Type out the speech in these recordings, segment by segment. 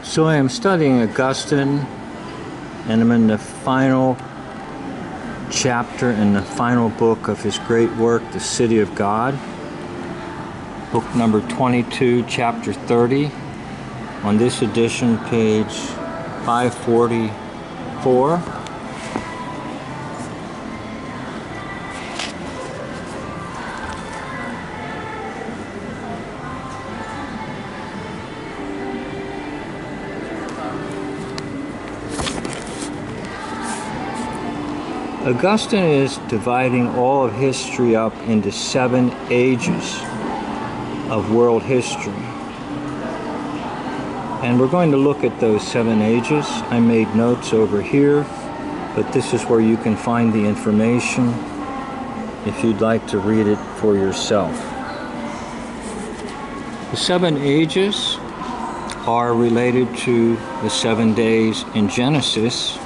So I am studying Augustine, and I'm in the final chapter in the final book of his great work, The City of God. Book number 22, chapter 30. On this edition, page 544. Augustine is dividing all of history up into 7 ages of world history. And we're going to look at those 7 ages. I made notes over here, but this is where you can find the information if you'd like to read it for yourself. The 7 ages are related to the 7 days in Genesis.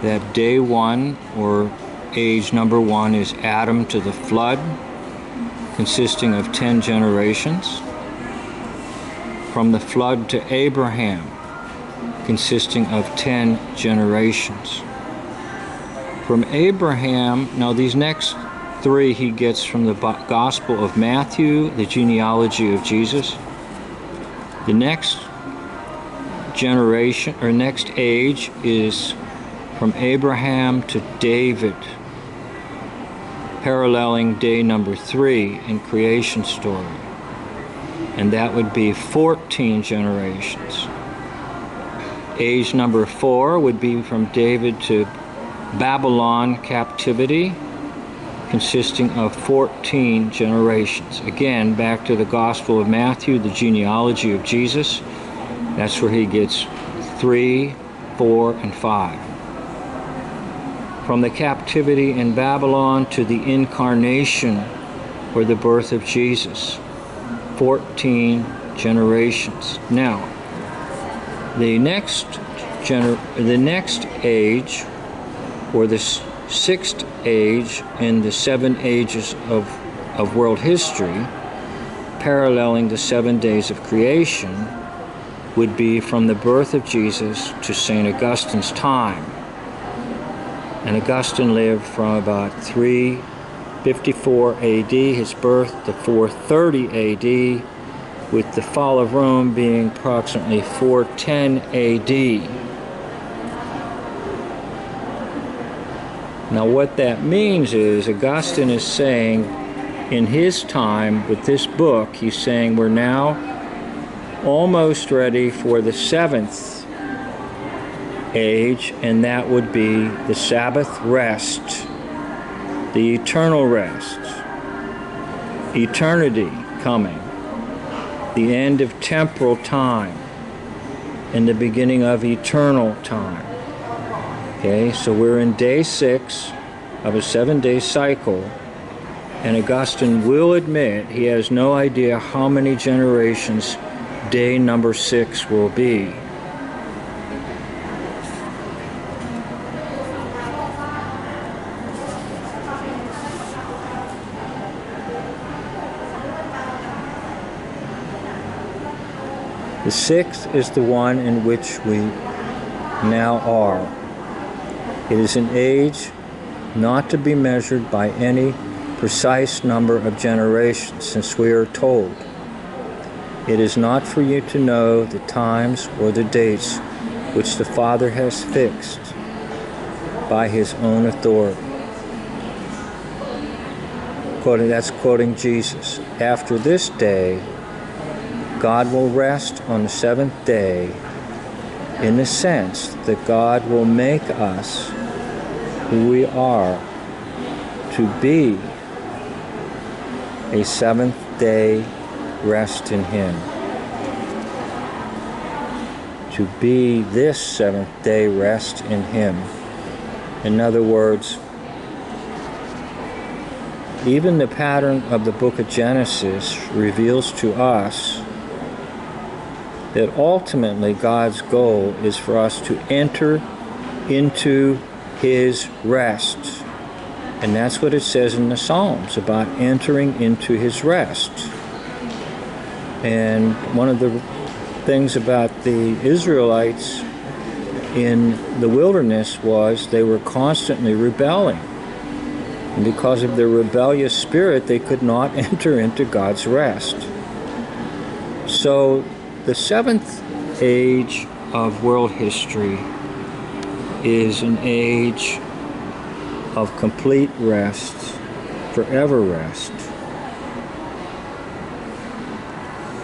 That day 1, or age number 1, is Adam to the flood, consisting of 10 generations. From the flood to Abraham, consisting of 10 generations. From Abraham, now these next 3 he gets from the Gospel of Matthew, the genealogy of Jesus. The next generation, or next age, is from Abraham to David, paralleling day number 3 in creation story. And that would be 14 generations. Age number 4 would be from David to Babylon captivity, consisting of 14 generations. Again, back to the Gospel of Matthew, the genealogy of Jesus. That's where he gets 3, 4, and 5. From the captivity in Babylon to the incarnation, or the birth of Jesus, 14 generations. Now, the next age, or the 6th age in the 7 ages of world history, paralleling the 7 days of creation, would be from the birth of Jesus to St. Augustine's time. And Augustine lived from about 354 AD, his birth, to 430 AD, with the fall of Rome being approximately 410 AD. Now what that means is Augustine is saying in his time with this book, he's saying we're now almost ready for the 7th age, and that would be the Sabbath rest, the eternal rest, eternity coming, the end of temporal time, and the beginning of eternal time. Okay, so we're in day 6 of a 7-day cycle, and Augustine will admit he has no idea how many generations day number 6 will be. The 6th is the one in which we now are. It is an age not to be measured by any precise number of generations, since we are told, "It is not for you to know the times or the dates which the Father has fixed by his own authority." That's quoting Jesus. After this day, God will rest on the 7th day, in the sense that God will make us who we are to be a 7th day rest in him. To be this 7th day rest in him. In other words, even the pattern of the book of Genesis reveals to us that ultimately God's goal is for us to enter into his rest. And that's what it says in the Psalms about entering into his rest. And one of the things about the Israelites in the wilderness was they were constantly rebelling. And because of their rebellious spirit, they could not enter into God's rest. So the seventh age of world history is an age of complete rest, forever rest,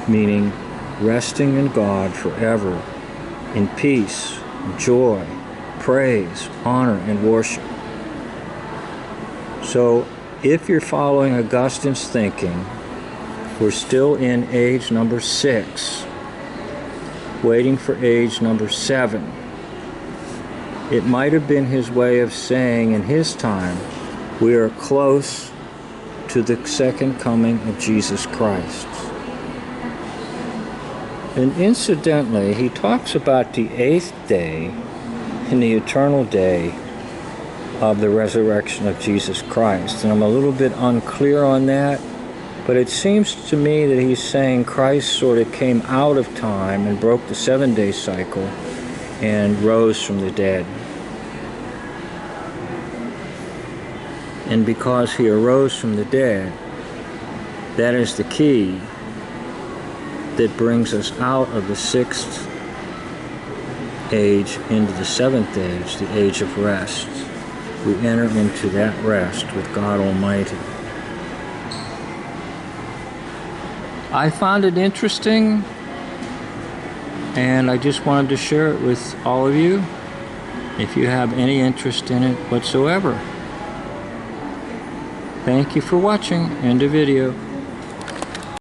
meaning resting in God forever, in peace, joy, praise, honor, and worship. So if you're following Augustine's thinking, we're still in age number 6, waiting for age number 7. It might have been his way of saying in his time, we are close to the second coming of Jesus Christ. And incidentally, he talks about the 8th day and the eternal day of the resurrection of Jesus Christ. And I'm a little bit unclear on that, but it seems to me that he's saying Christ sort of came out of time and broke the 7-day cycle and rose from the dead. And because he arose from the dead, that is the key that brings us out of the 6th age into the 7th age, the age of rest. We enter into that rest with God Almighty. I found it interesting, and I just wanted to share it with all of you, if you have any interest in it whatsoever. Thank you for watching. End of video.